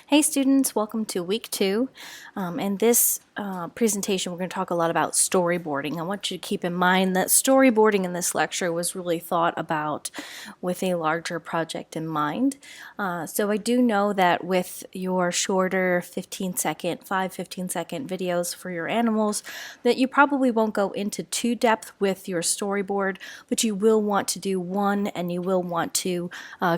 Hey students, welcome to week 2. In this presentation we're going to talk a lot about storyboarding. I want you to keep in mind that storyboarding in this lecture was really thought about with a larger project in mind. So I do know that with your shorter 15-second videos for your animals that you probably won't go into too depth with your storyboard, but you will want to do one and you will want to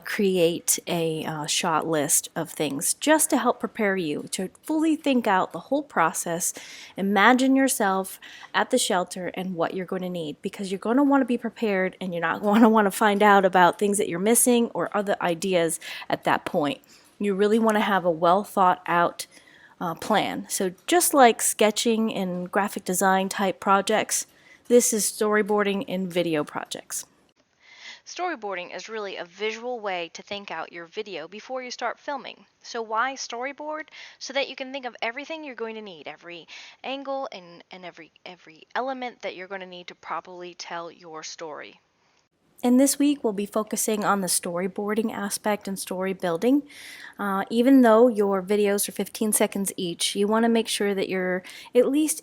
create a shot list of things just to help prepare you to fully think out the whole process. Imagine yourself at the shelter and what you're going to need, because you're going to want to be prepared and you're not going to want to find out about things that you're missing or other ideas at that point. You really want to have a well thought out plan. So just like sketching and graphic design type projects, this is storyboarding in video projects. Storyboarding is really a visual way to think out your video before you start filming. So why storyboard? So that you can think of everything you're going to need, every angle and every element that you're going to need to properly tell your story. And this week we'll be focusing on the storyboarding aspect and story building. Even though your videos are 15 seconds each, you want to make sure that you're at least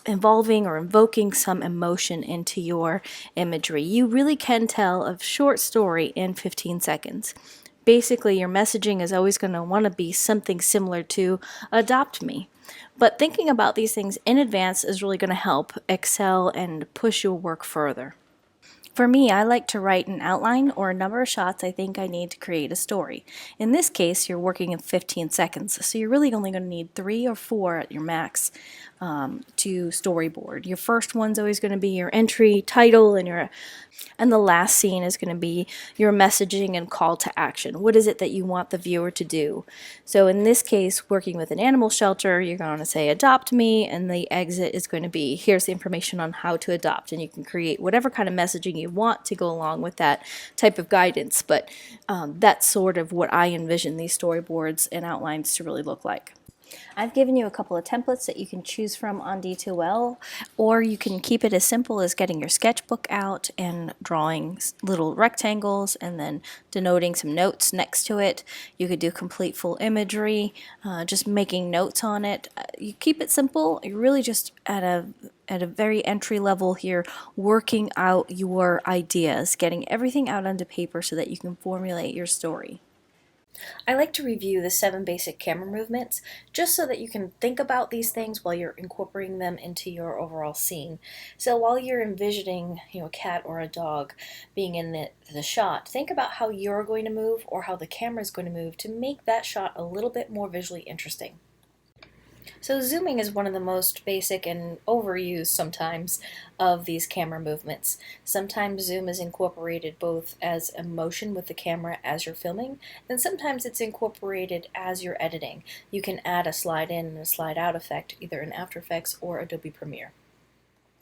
involving or invoking some emotion into your imagery. You really can tell a short story in 15 seconds. Basically, your messaging is always going to want to be something similar to adopt me. But thinking about these things in advance is really going to help excel and push your work further. For me, I like to write an outline or a number of shots I think I need to create a story. In this case, you're working in 15 seconds, so you're really only going to need 3 or 4 at your max to storyboard. Your first one's always going to be your entry, title, and the last scene is going to be your messaging and call to action. What is it that you want the viewer to do? So in this case, working with an animal shelter, you're going to say adopt me, and the exit is going to be here's the information on how to adopt, and you can create whatever kind of messaging you want to go along with that type of guidance. But that's sort of what I envision these storyboards and outlines to really look like. I've given you a couple of templates that you can choose from on D2L, or you can keep it as simple as getting your sketchbook out and drawing little rectangles and then denoting some notes next to it. You could do complete full imagery, just making notes on it. You keep it simple. You're really just at a very entry level here, working out your ideas, getting everything out onto paper so that you can formulate your story. I like to review the 7 basic camera movements just so that you can think about these things while you're incorporating them into your overall scene. So while you're envisioning, a cat or a dog being in the shot, think about how you're going to move or how the camera is going to move to make that shot a little bit more visually interesting. So zooming is one of the most basic and overused sometimes of these camera movements. Sometimes zoom is incorporated both as a motion with the camera as you're filming, and sometimes it's incorporated as you're editing. You can add a slide in and a slide out effect either in After Effects or Adobe Premiere.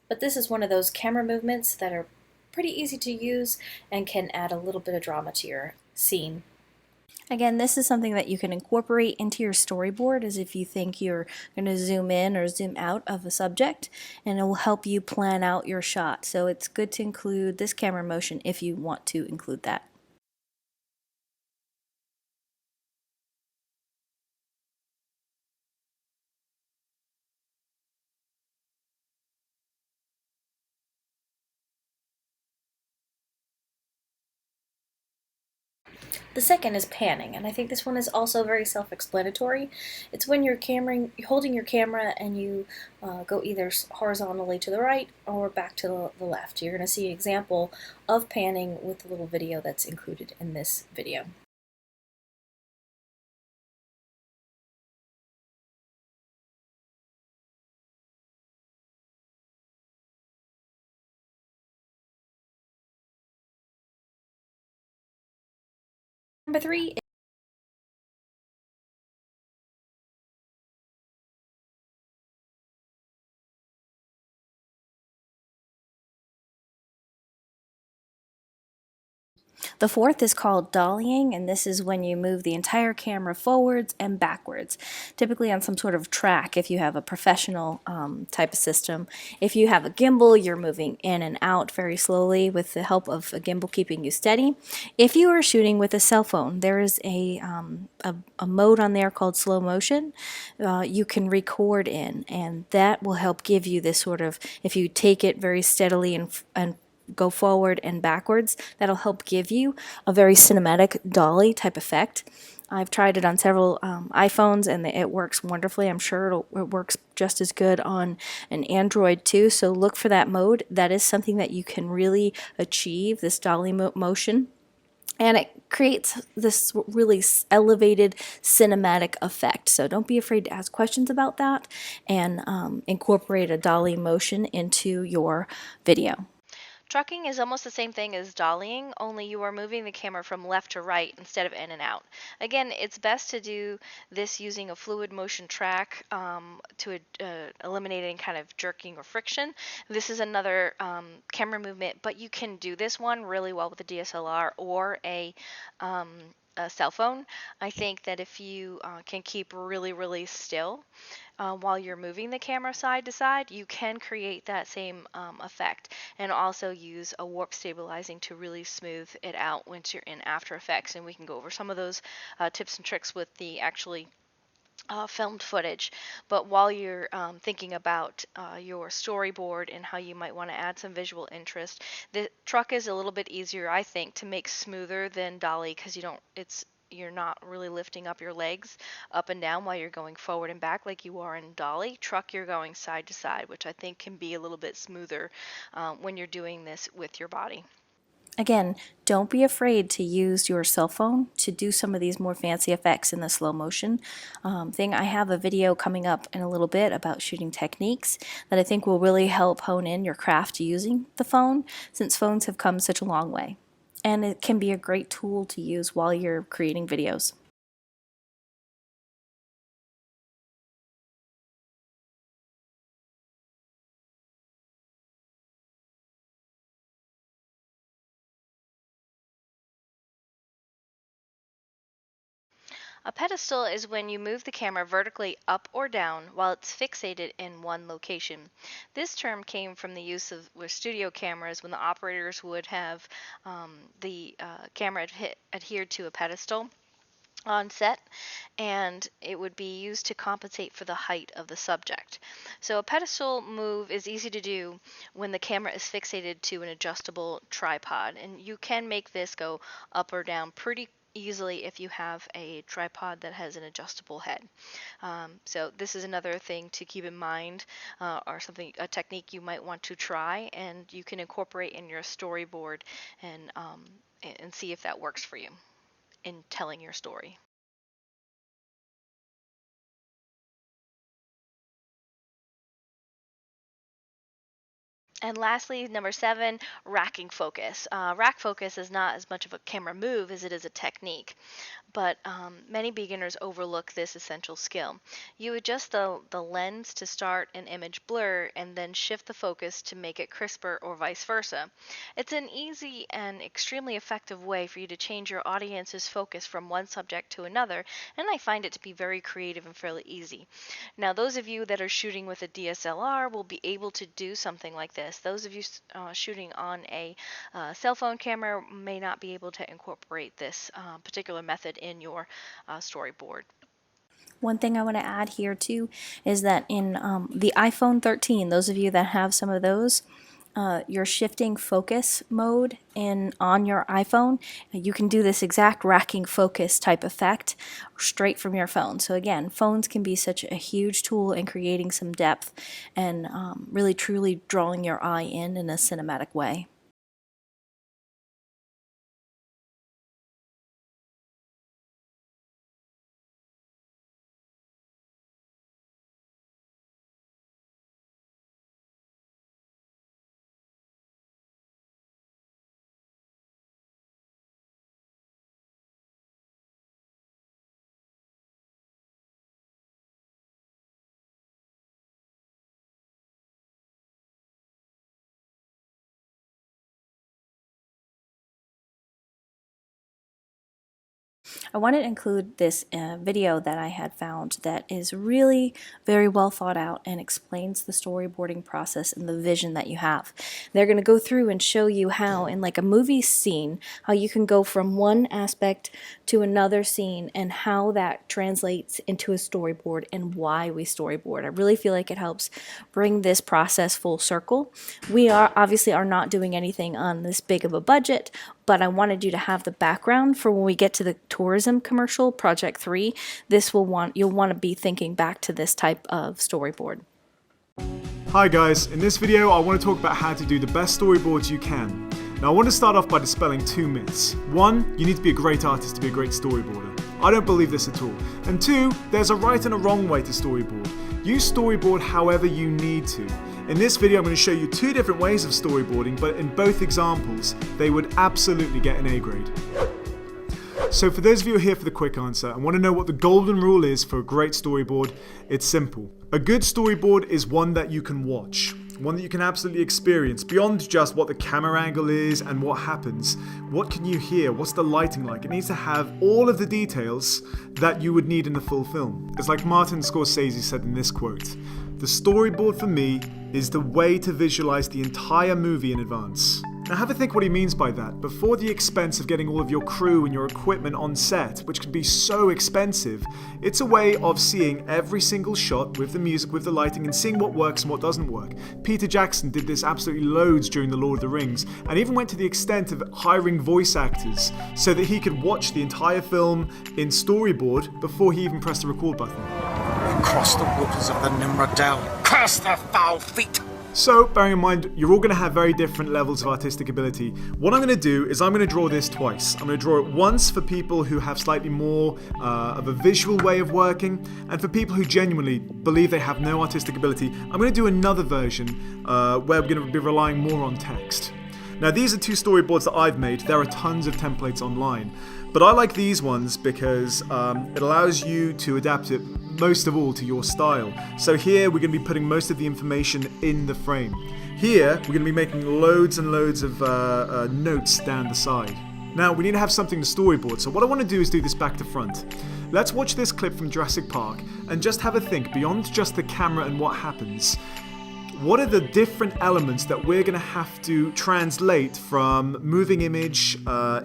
But this is one of those camera movements that are pretty easy to use and can add a little bit of drama to your scene. Again, this is something that you can incorporate into your storyboard as if you think you're going to zoom in or zoom out of a subject, and it will help you plan out your shot. So it's good to include this camera motion if you want to include that. The second is panning, and I think this one is also very self-explanatory. It's when you're holding your camera and you go either horizontally to the right or back to the left. You're going to see an example of panning with the little video that's included in this video. Number 3. The fourth is called dollying, and this is when you move the entire camera forwards and backwards, typically on some sort of track if you have a professional type of system. If you have a gimbal, you're moving in and out very slowly with the help of a gimbal keeping you steady. If you are shooting with a cell phone, there is a mode on there called slow motion you can record in, and that will help give you this sort of, if you take it very steadily and go forward and backwards, that'll help give you a very cinematic dolly type effect. I've tried it on several iPhones and it works wonderfully. I'm sure it works just as good on an Android too, so look for that mode. That is something that you can really achieve, this dolly motion. And it creates this really elevated cinematic effect. So don't be afraid to ask questions about that and incorporate a dolly motion into your video. Trucking is almost the same thing as dollying, only you are moving the camera from left to right instead of in and out. Again, it's best to do this using a fluid motion track to eliminate any kind of jerking or friction. This is another camera movement, but you can do this one really well with a DSLR or a cell phone. I think that if you can keep really, really still, while you're moving the camera side to side, you can create that same effect, and also use a warp stabilizing to really smooth it out once you're in After Effects. And we can go over some of those tips and tricks with the actually filmed footage. But while you're thinking about your storyboard and how you might want to add some visual interest, the truck is a little bit easier, I think, to make smoother than dolly, because you're not really lifting up your legs up and down while you're going forward and back like you are in dolly. Truck, you're going side to side, which I think can be a little bit smoother when you're doing this with your body. Again, don't be afraid to use your cell phone to do some of these more fancy effects in the slow motion thing. I have a video coming up in a little bit about shooting techniques that I think will really help hone in your craft using the phone, since phones have come such a long way. And it can be a great tool to use while you're creating videos. A pedestal is when you move the camera vertically up or down while it's fixated in one location. This term came from the use of with studio cameras, when the operators would have the camera adhered to a pedestal on set, and it would be used to compensate for the height of the subject. So a pedestal move is easy to do when the camera is fixated to an adjustable tripod, and you can make this go up or down pretty easily if you have a tripod that has an adjustable head. So this is another thing to keep in mind, or a technique you might want to try, and you can incorporate in your storyboard and see if that works for you in telling your story. And lastly, number 7, racking focus. Rack focus is not as much of a camera move as it is a technique, but many beginners overlook this essential skill. You adjust the lens to start an image blur and then shift the focus to make it crisper, or vice versa. It's an easy and extremely effective way for you to change your audience's focus from one subject to another, and I find it to be very creative and fairly easy. Now, those of you that are shooting with a DSLR will be able to do something like this. Those of you shooting on a cell phone camera may not be able to incorporate this particular method in your storyboard. One thing I want to add here too is that in the iPhone 13, those of you that have some of those, your shifting focus mode on your iPhone, you can do this exact racking focus type effect straight from your phone. So again, phones can be such a huge tool in creating some depth and really truly drawing your eye in a cinematic way. I wanted to include this video that I had found that is really very well thought out and explains the storyboarding process and the vision that you have. They're going to go through and show you how, in like a movie scene, how you can go from one aspect to another scene and how that translates into a storyboard and why we storyboard. I really feel like it helps bring this process full circle. We obviously are not doing anything on this big of a budget, but I wanted you to have the background for when we get to the tourism commercial, Project 3. You'll want to be thinking back to this type of storyboard. Hi guys, in this video I want to talk about how to do the best storyboards you can. Now I want to start off by dispelling two myths. One, you need to be a great artist to be a great storyboarder. I don't believe this at all. And two, there's a right and a wrong way to storyboard. You storyboard however you need to. In this video I'm going to show you two different ways of storyboarding, but in both examples they would absolutely get an A grade. So for those of you who are here for the quick answer and want to know what the golden rule is for a great storyboard, it's simple. A good storyboard is one that you can watch. One that you can absolutely experience beyond just what the camera angle is and what happens. What can you hear? What's the lighting like? It needs to have all of the details that you would need in a full film. It's like Martin Scorsese said in this quote, "The storyboard for me is the way to visualize the entire movie in advance." Now have a think what he means by that. Before the expense of getting all of your crew and your equipment on set, which can be so expensive, it's a way of seeing every single shot with the music, with the lighting, and seeing what works and what doesn't work. Peter Jackson did this absolutely loads during The Lord of the Rings, and even went to the extent of hiring voice actors so that he could watch the entire film in storyboard before he even pressed the record button. Across the waters of the Nimrod Dell, curse their foul feet! So, bearing in mind, you're all going to have very different levels of artistic ability. What I'm going to do is I'm going to draw this twice. I'm going to draw it once for people who have slightly more of a visual way of working, and for people who genuinely believe they have no artistic ability, I'm going to do another version where we're going to be relying more on text. Now these are two storyboards that I've made. There are tons of templates online, but I like these ones because it allows you to adapt it most of all to your style. So here we're going to be putting most of the information in the frame. Here we're going to be making loads and loads of notes down the side. Now we need to have something to storyboard, so what I want to do is do this back to front. Let's watch this clip from Jurassic Park and just have a think beyond just the camera and what happens. What are the different elements that we're going to have to translate from moving image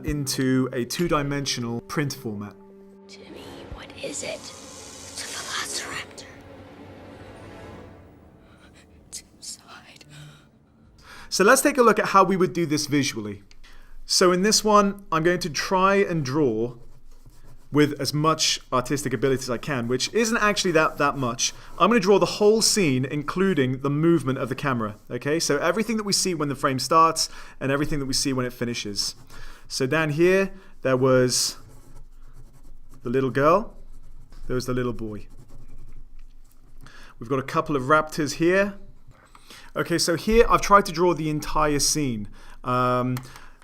into a two-dimensional print format? Jimmy, what is it? It's a velociraptor. It's inside. So let's take a look at how we would do this visually. So in this one, I'm going to try and draw with as much artistic ability as I can, which isn't actually that much. I'm going to draw the whole scene, including the movement of the camera. Okay, so everything that we see when the frame starts and everything that we see when it finishes. So down here, there was the little girl, there was the little boy. We've got a couple of raptors here. Okay, so here I've tried to draw the entire scene.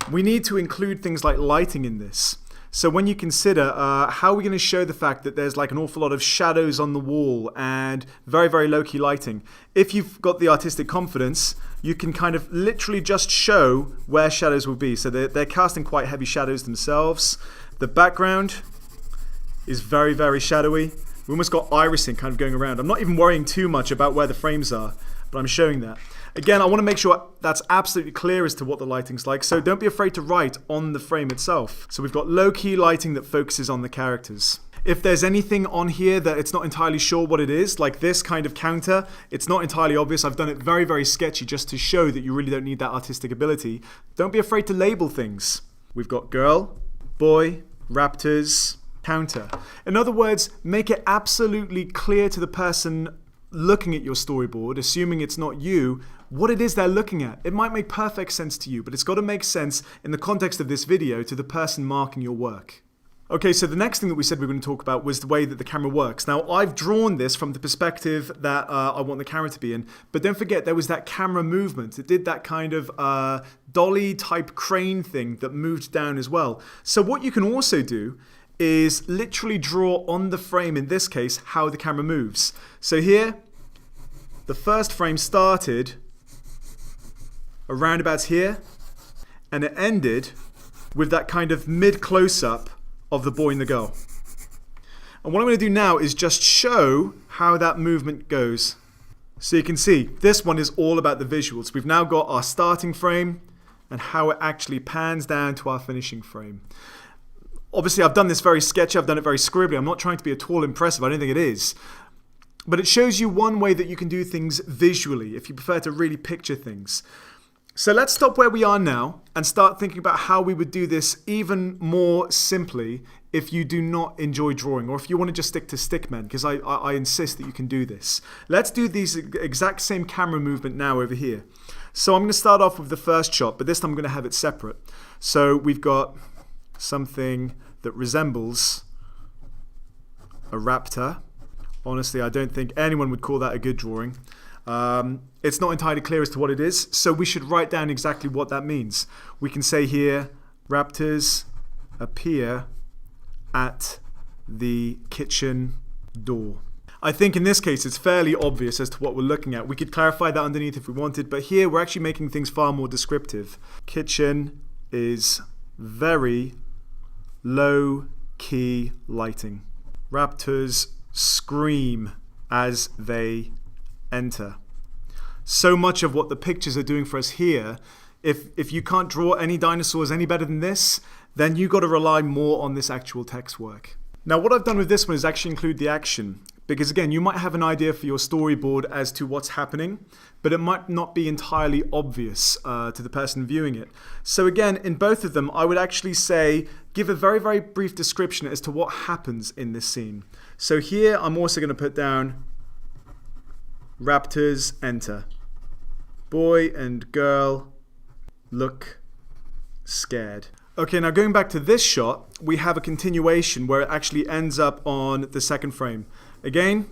We need to include things like lighting in this. So when you consider how are we going to show the fact that there's like an awful lot of shadows on the wall and very, very low-key lighting, if you've got the artistic confidence, you can kind of literally just show where shadows will be. So they're casting quite heavy shadows themselves. The background is very, very shadowy. We almost got irising kind of going around. I'm not even worrying too much about where the frames are, but I'm showing that. Again, I want to make sure that's absolutely clear as to what the lighting's like, so don't be afraid to write on the frame itself. So we've got low-key lighting that focuses on the characters. If there's anything on here that it's not entirely sure what it is, like this kind of counter, it's not entirely obvious. I've done it very, very sketchy just to show that you really don't need that artistic ability. Don't be afraid to label things. We've got girl, boy, raptors, counter. In other words, make it absolutely clear to the person looking at your storyboard, assuming it's not you, what it is they're looking at. It might make perfect sense to you, but it's got to make sense in the context of this video to the person marking your work. Okay, so the next thing that we said we were going to talk about was the way that the camera works. Now, I've drawn this from the perspective that I want the camera to be in, but don't forget there was that camera movement. It did that kind of dolly type crane thing that moved down as well. So what you can also do is literally draw on the frame, in this case, how the camera moves. So here, the first frame started around about here, and it ended with that kind of mid close-up of the boy and the girl. And what I'm going to do now is just show how that movement goes. So you can see, this one is all about the visuals. We've now got our starting frame and how it actually pans down to our finishing frame. Obviously, I've done this very sketchy, I've done it very scribbly. I'm not trying to be at all impressive, I don't think it is. But it shows you one way that you can do things visually, if you prefer to really picture things. So let's stop where we are now and start thinking about how we would do this even more simply if you do not enjoy drawing, or if you want to just stick to stickmen, because I insist that you can do this. Let's do these exact same camera movement now over here. So I'm going to start off with the first shot, but this time I'm going to have it separate. So we've got something that resembles a raptor. Honestly, I don't think anyone would call that a good drawing. It's not entirely clear as to what it is, so we should write down exactly what that means. We can say here, raptors appear at the kitchen door. I think in this case it's fairly obvious as to what we're looking at. We could clarify that underneath if we wanted, but here we're actually making things far more descriptive. Kitchen is very low-key lighting. Raptors scream as they enter. So much of what the pictures are doing for us here, if you can't draw any dinosaurs any better than this, then you've got to rely more on this actual text work. Now what I've done with this one is actually include the action, because again, you might have an idea for your storyboard as to what's happening, but it might not be entirely obvious to the person viewing it. So again, in both of them, I would actually say, give a very, very brief description as to what happens in this scene. So here, I'm also going to put down raptors enter. Boy and girl look scared. Okay, now going back to this shot, we have a continuation where it actually ends up on the second frame. Again,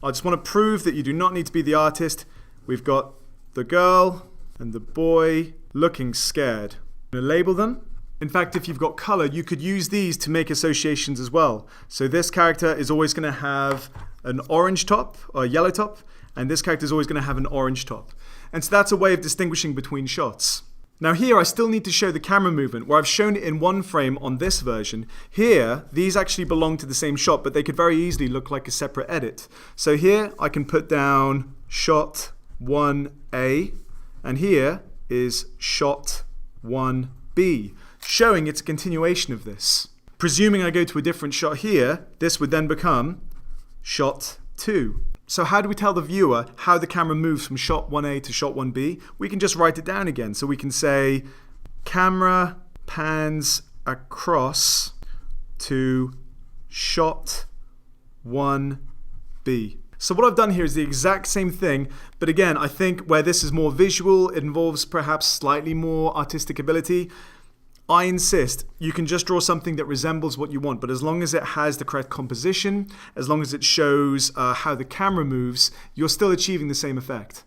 I just want to prove that you do not need to be the artist. We've got the girl and the boy looking scared. I'm going to label them. In fact, if you've got color, you could use these to make associations as well. So this character is always going to have an orange top or a yellow top, and this character is always going to have an orange top. And so that's a way of distinguishing between shots. Now here I still need to show the camera movement where I've shown it in one frame on this version. Here, these actually belong to the same shot, but they could very easily look like a separate edit. So here I can put down shot 1A, and here is shot 1B, showing it's a continuation of this. Presuming I go to a different shot here, this would then become shot 2. So how do we tell the viewer how the camera moves from shot 1A to shot 1B? We can just write it down again. So we can say camera pans across to shot 1B. So what I've done here is the exact same thing, but again, I think where this is more visual, it involves perhaps slightly more artistic ability. I insist, you can just draw something that resembles what you want, but as long as it has the correct composition, as long as it shows how the camera moves, you're still achieving the same effect.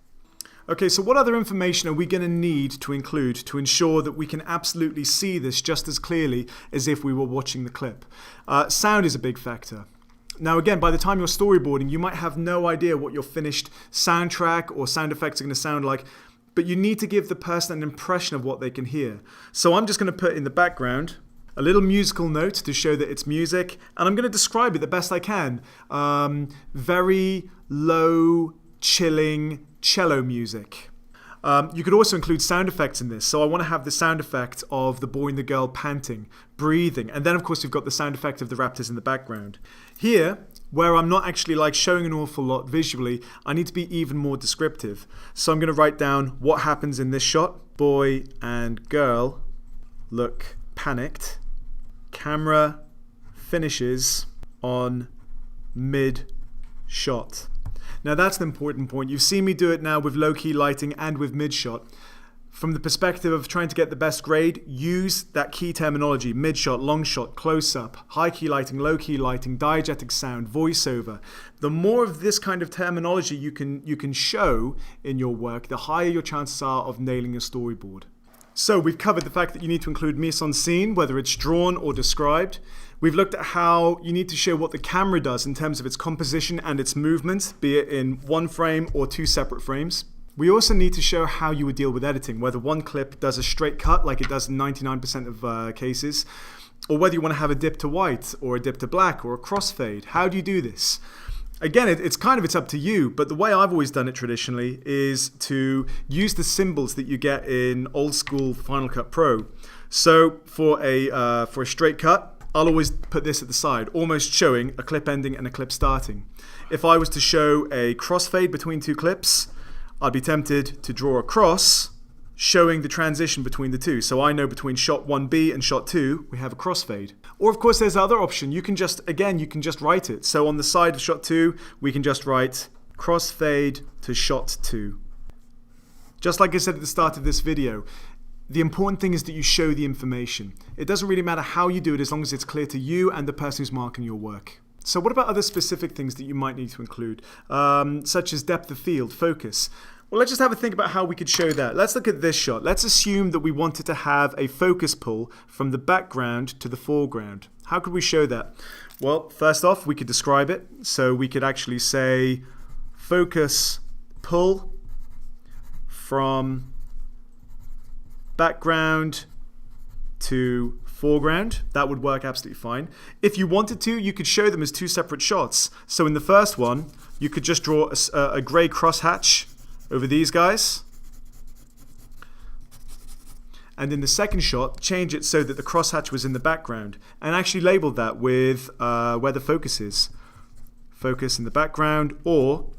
Okay, so what other information are we going to need to include to ensure that we can absolutely see this just as clearly as if we were watching the clip? Sound is a big factor. Now again, by the time you're storyboarding, you might have no idea what your finished soundtrack or sound effects are going to sound like, but you need to give the person an impression of what they can hear. So I'm just going to put in the background a little musical note to show that it's music, and I'm going to describe it the best I can. Very low, chilling cello music. You could also include sound effects in this. So I want to have the sound effect of the boy and the girl panting, breathing, and then of course we've got the sound effect of the raptors in the background. Here, where I'm not actually like showing an awful lot visually, I need to be even more descriptive. So I'm going to write down what happens in this shot. Boy and girl look panicked. Camera finishes on mid-shot. Now that's an important point. You've seen me do it now with low-key lighting and with mid-shot. From the perspective of trying to get the best grade, use that key terminology: mid-shot, long shot, close-up, high-key lighting, low-key lighting, diegetic sound, voiceover. The more of this kind of terminology you can show in your work, the higher your chances are of nailing a storyboard. So we've covered the fact that you need to include mise-en-scene, whether it's drawn or described. We've looked at how you need to show what the camera does in terms of its composition and its movement, be it in one frame or two separate frames. We also need to show how you would deal with editing, whether one clip does a straight cut like it does in 99% of cases, or whether you want to have a dip to white or a dip to black or a crossfade. How do you do this? Again, it's up to you, but the way I've always done it traditionally is to use the symbols that you get in old school Final Cut Pro. So for a straight cut, I'll always put this at the side, almost showing a clip ending and a clip starting. If I was to show a crossfade between two clips, I'd be tempted to draw a cross showing the transition between the two. So I know between shot 1B and shot 2, we have a crossfade. Or of course there's the other option. You can just write it. So on the side of shot 2, we can just write crossfade to shot 2. Just like I said at the start of this video, the important thing is that you show the information. It doesn't really matter how you do it as long as it's clear to you and the person who's marking your work. So what about other specific things that you might need to include, such as depth of field, focus? Well, let's just have a think about how we could show that. Let's look at this shot. Let's assume that we wanted to have a focus pull from the background to the foreground. How could we show that? Well, first off, we could describe it. So we could actually say focus pull from background to foreground. That would work absolutely fine. If you wanted to, you could show them as two separate shots. So in the first one, you could just draw a grey crosshatch over these guys. And in the second shot, change it so that the crosshatch was in the background and actually label that with where the focus is. Focus in the background or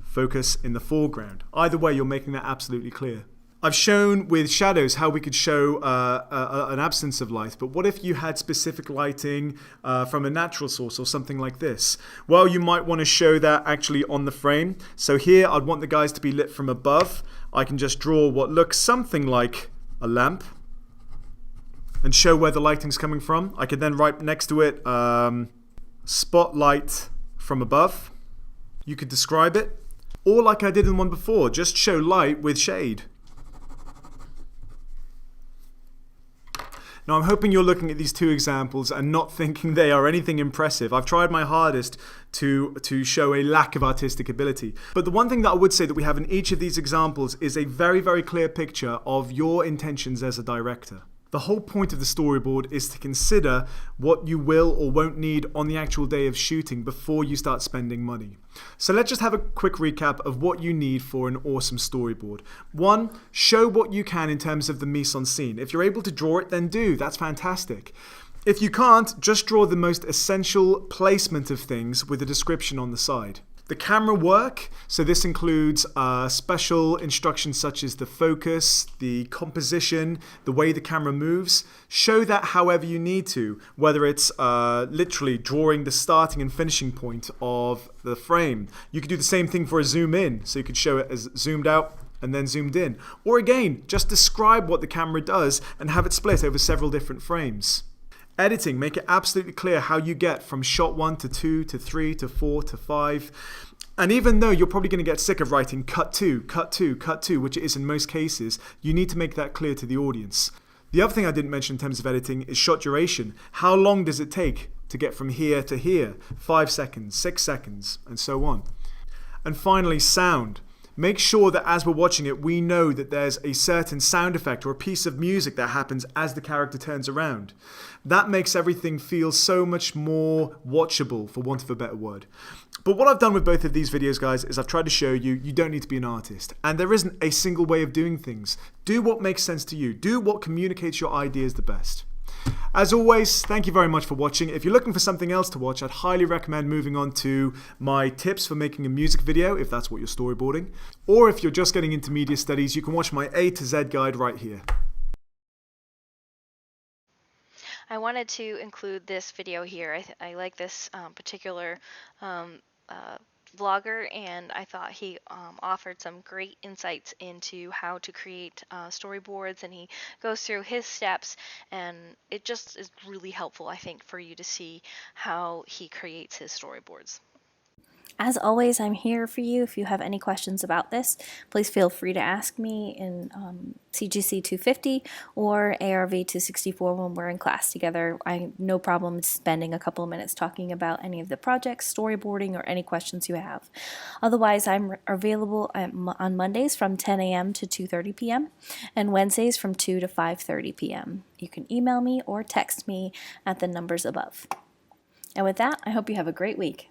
focus in the foreground. Either way, you're making that absolutely clear. I've shown with shadows how we could show an absence of light, but what if you had specific lighting from a natural source or something like this? Well, you might want to show that actually on the frame. So here I'd want the guys to be lit from above. I can just draw what looks something like a lamp and show where the lighting's coming from. I could then write next to it spotlight from above. You could describe it, or like I did in the one before, just show light with shade. Now I'm hoping you're looking at these two examples and not thinking they are anything impressive. I've tried my hardest to show a lack of artistic ability. But the one thing that I would say that we have in each of these examples is a very, very clear picture of your intentions as a director. The whole point of the storyboard is to consider what you will or won't need on the actual day of shooting before you start spending money. So let's just have a quick recap of what you need for an awesome storyboard. 1, show what you can in terms of the mise-en-scene. If you're able to draw it, then do. That's fantastic. If you can't, just draw the most essential placement of things with a description on the side. The camera work, so this includes special instructions such as the focus, the composition, the way the camera moves. Show that however you need to, whether it's literally drawing the starting and finishing point of the frame. You could do the same thing for a zoom in, so you could show it as zoomed out and then zoomed in. Or again, just describe what the camera does and have it split over several different frames. Editing, make it absolutely clear how you get from shot 1 to 2 to 3 to 4 to 5. And even though you're probably going to get sick of writing cut 2, cut 2, cut 2, which it is in most cases, you need to make that clear to the audience. The other thing I didn't mention in terms of editing is shot duration. How long does it take to get from here to here? 5 seconds, 6 seconds, and so on. And finally, sound. Make sure that as we're watching it, we know that there's a certain sound effect or a piece of music that happens as the character turns around. That makes everything feel so much more watchable, for want of a better word. But what I've done with both of these videos, guys, is I've tried to show you don't need to be an artist. And there isn't a single way of doing things. Do what makes sense to you. Do what communicates your ideas the best. As always, thank you very much for watching. If you're looking for something else to watch, I'd highly recommend moving on to my tips for making a music video, if that's what you're storyboarding. Or if you're just getting into media studies, you can watch my A to Z guide right here. I wanted to include this video here. I like this particular vlogger, and I thought he offered some great insights into how to create storyboards, and he goes through his steps, and it just is really helpful, I think, for you to see how he creates his storyboards. As always, I'm here for you. If you have any questions about this, please feel free to ask me in CGC 250 or ARV 264 when we're in class together. I have no problem spending a couple of minutes talking about any of the projects, storyboarding, or any questions you have. Otherwise, I'm available on Mondays from 10 a.m. to 2:30 p.m. and Wednesdays from 2 to 5:30 p.m. You can email me or text me at the numbers above. And with that, I hope you have a great week.